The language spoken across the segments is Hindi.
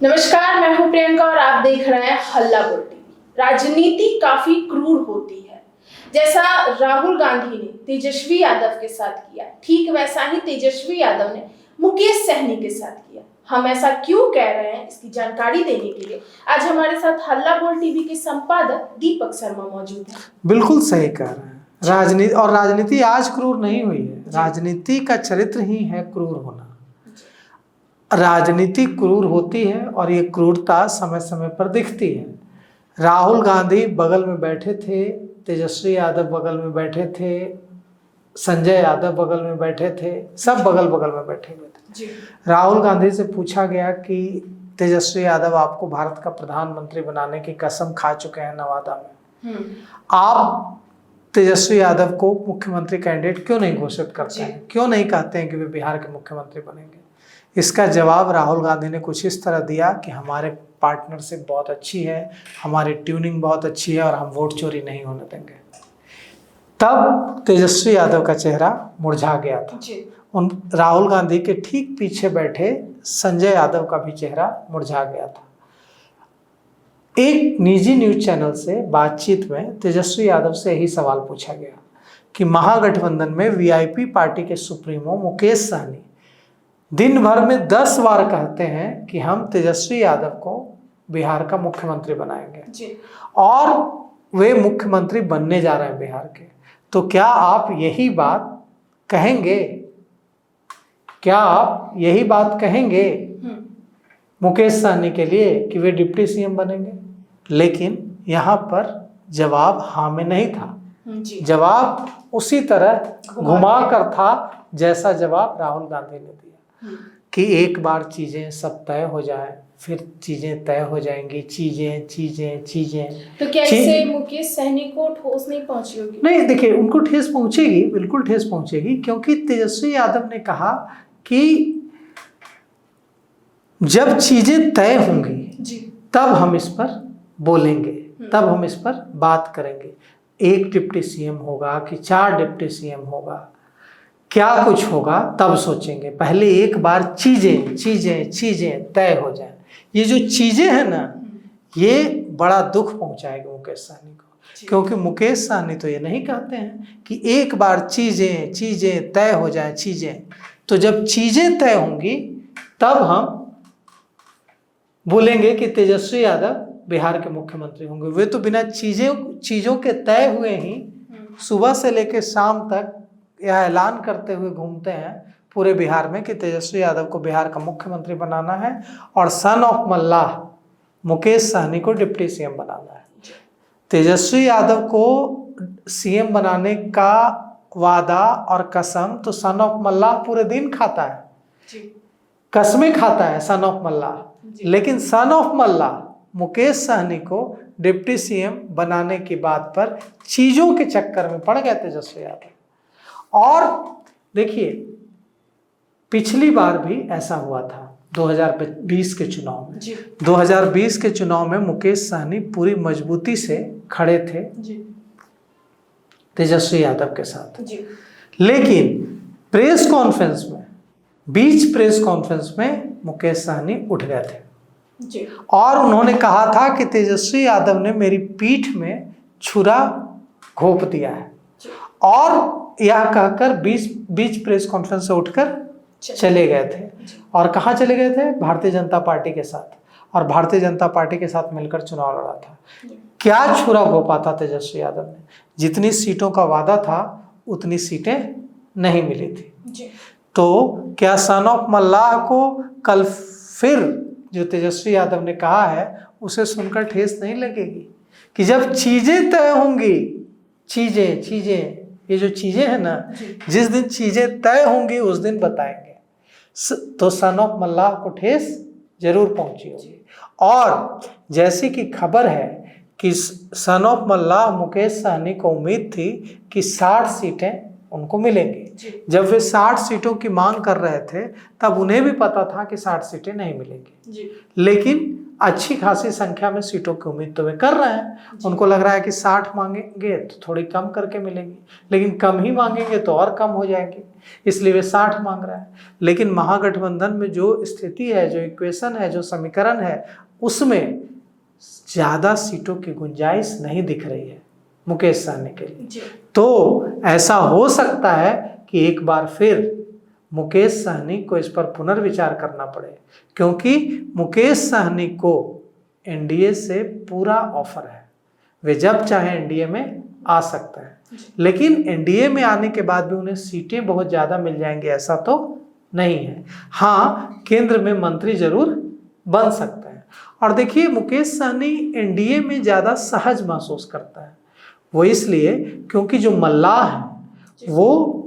नमस्कार, मैं हूं प्रियंका और आप देख रहे हैं हल्ला बोल टीवी। राजनीति काफी क्रूर होती है। जैसा राहुल गांधी ने तेजस्वी यादव के साथ किया, ठीक वैसा ही तेजस्वी यादव ने मुकेश सहनी के साथ किया। हम ऐसा क्यों कह रहे हैं, इसकी जानकारी देने के लिए आज हमारे साथ हल्ला बोल टीवी के संपादक दीपक शर्मा मौजूद हैं। बिल्कुल सही कह रहे हैं। राजनीति आज क्रूर नहीं हुई है, राजनीति का चरित्र ही है क्रूर होना। राजनीति क्रूर होती है और ये क्रूरता समय समय पर दिखती है। राहुल गांधी बगल में बैठे थे, तेजस्वी यादव बगल में बैठे थे, संजय यादव बगल में बैठे थे, सब बगल बगल में बैठे हुए थे। राहुल गांधी से पूछा गया कि तेजस्वी यादव आपको भारत का प्रधानमंत्री बनाने की कसम खा चुके हैं नवादा में, आप तेजस्वी यादव को मुख्यमंत्री कैंडिडेट क्यों नहीं घोषित करते हैं, क्यों नहीं कहते हैं कि वे बिहार के मुख्यमंत्री बनेंगे। इसका जवाब राहुल गांधी ने कुछ इस तरह दिया कि हमारे पार्टनरशिप बहुत अच्छी है, हमारी ट्यूनिंग बहुत अच्छी है और हम वोट चोरी नहीं होने देंगे। तब तेजस्वी यादव का चेहरा मुरझा गया था। उन राहुल गांधी के ठीक पीछे बैठे संजय यादव का भी चेहरा मुरझा गया था। एक निजी न्यूज चैनल से बातचीत में तेजस्वी यादव से यही सवाल पूछा गया कि महागठबंधन में वीआईपी पार्टी के सुप्रीमो मुकेश सहनी दिन भर में 10 बार कहते हैं कि हम तेजस्वी यादव को बिहार का मुख्यमंत्री बनाएंगे और वे मुख्यमंत्री बनने जा रहे हैं बिहार के, तो क्या आप यही बात कहेंगे, क्या आप यही बात कहेंगे मुकेश सहनी के लिए कि वे डिप्टी सीएम बनेंगे। लेकिन यहाँ पर जवाब हाँ में नहीं था, जवाब उसी तरह घुमा कर था जैसा जवाब राहुल गांधी ने दिया कि एक बार चीजें सब तय हो जाए फिर चीजें तय हो जाएंगी। चीजें तो क्या इससे मुकेश सहनी को ठोस नहीं पहुंची होगी? नहीं, देखिए उनको ठेस पहुंचेगी, बिल्कुल ठेस पहुंचेगी, क्योंकि तेजस्वी यादव ने कहा कि जब चीजें तय होंगी तब हम इस पर बोलेंगे, तब हम इस पर बात करेंगे। 1 डिप्टी सीएम होगा कि 4 डिप्टी सीएम होगा, क्या कुछ होगा तब सोचेंगे, पहले एक बार चीजें तय हो जाए। ये जो चीजें हैं ना, ये बड़ा दुख पहुंचाएगी मुकेश सहनी को, क्योंकि मुकेश सहनी तो ये नहीं कहते हैं कि एक बार चीजें तय हो जाए। तो जब चीजें तय होंगी तब हम बोलेंगे कि तेजस्वी यादव बिहार के मुख्यमंत्री होंगे। वे तो बिना चीजों के तय हुए ही सुबह से लेकर शाम तक यह ऐलान करते हुए घूमते हैं पूरे बिहार में कि तेजस्वी यादव को बिहार का मुख्यमंत्री बनाना है और सन ऑफ मल्लाह मुकेश सहनी को डिप्टी सीएम बनाना है। तेजस्वी यादव को सीएम बनाने का वादा और कसम तो सन ऑफ मल्लाह पूरे दिन खाता है, कसमें खाता है सन ऑफ मल्लाह, लेकिन सन ऑफ मल्लाह मुकेश सहनी को डिप्टी सीएम बनाने की बात पर चीजों के चक्कर में पड़ गए तेजस्वी यादव। और देखिए पिछली बार भी ऐसा हुआ था 2020 के चुनाव में। 2020 के चुनाव में मुकेश सहनी पूरी मजबूती से खड़े थे तेजस्वी यादव के साथ, लेकिन प्रेस कॉन्फ्रेंस में, बीच प्रेस कॉन्फ्रेंस में मुकेश सहनी उठ गए थे और उन्होंने कहा था कि तेजस्वी यादव ने मेरी पीठ में छुरा घोंप दिया है, और यह कहकर बीच प्रेस कॉन्फ्रेंस से उठकर चले गए थे। और कहाँ चले गए थे? भारतीय जनता पार्टी के साथ, और भारतीय जनता पार्टी के साथ मिलकर चुनाव लड़ा था। क्या छुरा घोंपा था तेजस्वी यादव ने? जितनी सीटों का वादा था उतनी सीटें नहीं मिली थी। तो क्या सन ऑफ मल्लाह को कल फिर जो तेजस्वी यादव ने कहा है उसे सुनकर ठेस नहीं लगेगी कि जब चीजें तय होंगी, चीजें ये जो चीजें हैं ना, जिस दिन चीजें तय होंगी उस दिन बताएंगे। तो सन ऑफ मल्लाह को ठेस जरूर पहुंची होगी। और जैसी कि खबर है कि सन ऑफ मल्लाह मुकेश सहनी को उम्मीद थी कि 60 सीटें उनको मिलेंगी। जब वे 60 सीटों की मांग कर रहे थे तब उन्हें भी पता था कि 60 सीटें नहीं मिलेंगी, लेकिन अच्छी खासी संख्या में सीटों की उम्मीद तो वे कर रहे हैं। उनको लग रहा है कि 60 मांगेंगे तो थोड़ी कम करके मिलेगी, लेकिन कम ही मांगेंगे तो और कम हो जाएगी, इसलिए वे 60 मांग रहे हैं। लेकिन महागठबंधन में जो स्थिति है, जो इक्वेशन है, जो समीकरण है, उसमें ज़्यादा सीटों की गुंजाइश नहीं दिख रही है मुकेश सहनी के लिए। तो ऐसा हो सकता है कि एक बार फिर मुकेश सहनी को इस पर पुनर्विचार करना पड़े, क्योंकि मुकेश सहनी को एनडीए से पूरा ऑफर है। वे जब चाहे एनडीए में आ सकते हैं, लेकिन एनडीए में आने के बाद भी उन्हें सीटें बहुत ज़्यादा मिल जाएंगी ऐसा तो नहीं है। हाँ, केंद्र में मंत्री जरूर बन सकते हैं। और देखिए, मुकेश सहनी एनडीए में ज़्यादा सहज महसूस करता है। वो इसलिए क्योंकि जो मल्लाह हैं वो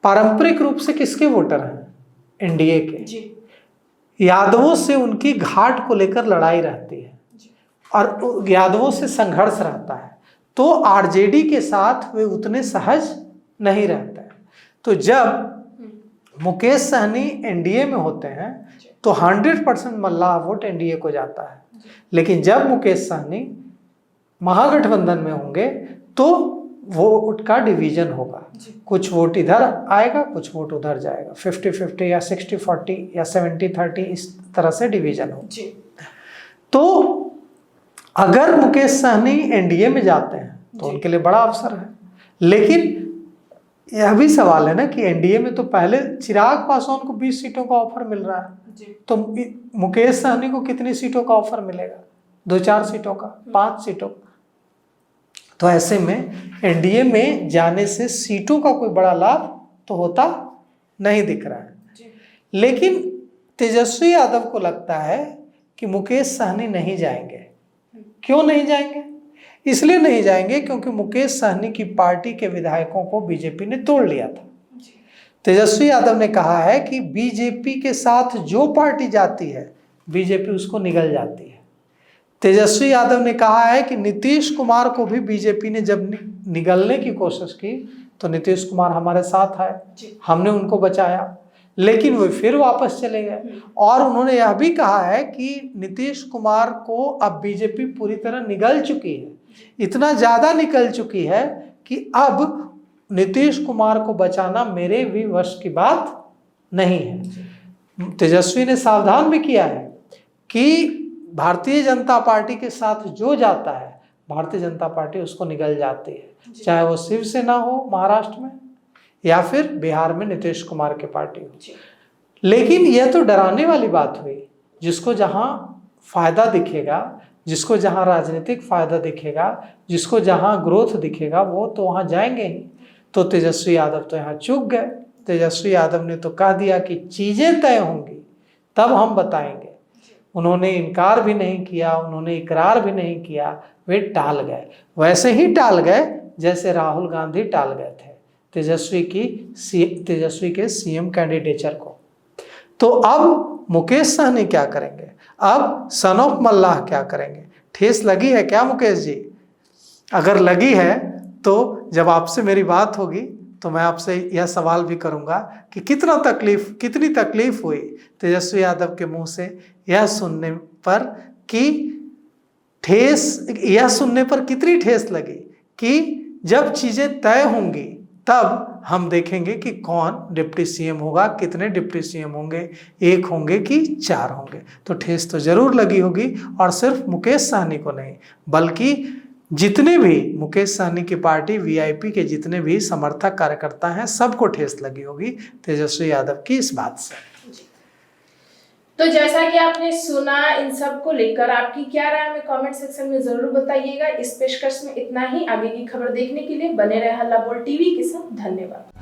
पारंपरिक रूप से किसके वोटर हैं? एनडीए के। यादवों से उनकी घाट को लेकर लड़ाई रहती है और यादवों से संघर्ष रहता है, तो आरजेडी के साथ वे उतने सहज नहीं रहते हैं। तो जब मुकेश सहनी एनडीए में होते हैं तो 100% मल्लाह वोट एनडीए को जाता है, लेकिन जब मुकेश सहनी महागठबंधन में होंगे तो वोट का डिवीजन होगा। कुछ वोट इधर आएगा, कुछ वोट उधर जाएगा, 50-50 या 60-40 या 70-30 इस तरह से डिवीजन होगा। तो अगर मुकेश सहनी एनडीए में जाते हैं तो उनके लिए बड़ा अवसर है। लेकिन यह भी सवाल है ना कि एनडीए में तो पहले चिराग पासवान को 20 सीटों का ऑफर मिल रहा है, तो मुकेश सहनी को कितनी सीटों का ऑफर मिलेगा? 2-4 सीटों का, 5 सीटों का। तो ऐसे में एनडीए में जाने से सीटों का कोई बड़ा लाभ तो होता नहीं दिख रहा है। लेकिन तेजस्वी यादव को लगता है कि मुकेश सहनी नहीं जाएंगे। क्यों नहीं जाएंगे? इसलिए नहीं जाएंगे क्योंकि मुकेश सहनी की पार्टी के विधायकों को बीजेपी ने तोड़ लिया था। तेजस्वी यादव ने कहा है कि बीजेपी के साथ जो पार्टी जाती है बीजेपी उसको निगल जाती है। तेजस्वी यादव ने कहा है कि नीतीश कुमार को भी बीजेपी ने जब निगलने की कोशिश की तो नीतीश कुमार हमारे साथ आए, हमने उनको बचाया, लेकिन वे फिर वापस चले गए। और उन्होंने यह भी कहा है कि नीतीश कुमार को अब बीजेपी पूरी तरह निगल चुकी है, इतना ज़्यादा निकल चुकी है कि अब नीतीश कुमार को बचाना मेरे भी वश की बात नहीं है। तेजस्वी ने सावधान भी किया है कि भारतीय जनता पार्टी के साथ जो जाता है भारतीय जनता पार्टी उसको निगल जाती है, चाहे वो शिवसेना हो महाराष्ट्र में या फिर बिहार में नीतीश कुमार की पार्टी हो। लेकिन यह तो डराने वाली बात हुई। जिसको जहां फायदा दिखेगा, जिसको जहां राजनीतिक फायदा दिखेगा, जिसको जहां ग्रोथ दिखेगा वो तो वहां जाएंगे ही। तो तेजस्वी यादव तो यहाँ चूक गए। तेजस्वी यादव ने तो कह दिया कि चीजें तय होंगी तब हम बताएंगे। उन्होंने इनकार भी नहीं किया, उन्होंने इकरार भी नहीं किया, वे टाल गए। वैसे ही टाल गए जैसे राहुल गांधी टाल गए थे तेजस्वी के सीएम कैंडिडेचर को। तो अब मुकेश सहनी क्या करेंगे? अब सन ऑफ मल्लाह क्या करेंगे? ठेस लगी है क्या मुकेश जी? अगर लगी है तो जब आपसे मेरी बात होगी तो मैं आपसे यह सवाल भी करूंगा कि कितनी तकलीफ हुई तेजस्वी यादव के मुंह से यह सुनने पर कितनी ठेस लगी कि जब चीजें तय होंगी तब हम देखेंगे कि कौन डिप्टी सीएम होगा, कितने डिप्टी सीएम होंगे, 1 होंगे कि 4 होंगे। तो ठेस तो जरूर लगी होगी, और सिर्फ मुकेश सहनी को नहीं बल्कि जितने भी मुकेश सहनी की पार्टी वीआईपी के जितने भी समर्थक कार्यकर्ता हैं सबको ठेस लगी होगी तेजस्वी यादव की इस बात से। तो जैसा कि आपने सुना, इन सब को लेकर आपकी क्या राय हमें कमेंट सेक्शन में जरूर बताइएगा। इस पेशकश में इतना ही। आगे की खबर देखने के लिए बने रहे हल्ला बोल टीवी के साथ। धन्यवाद।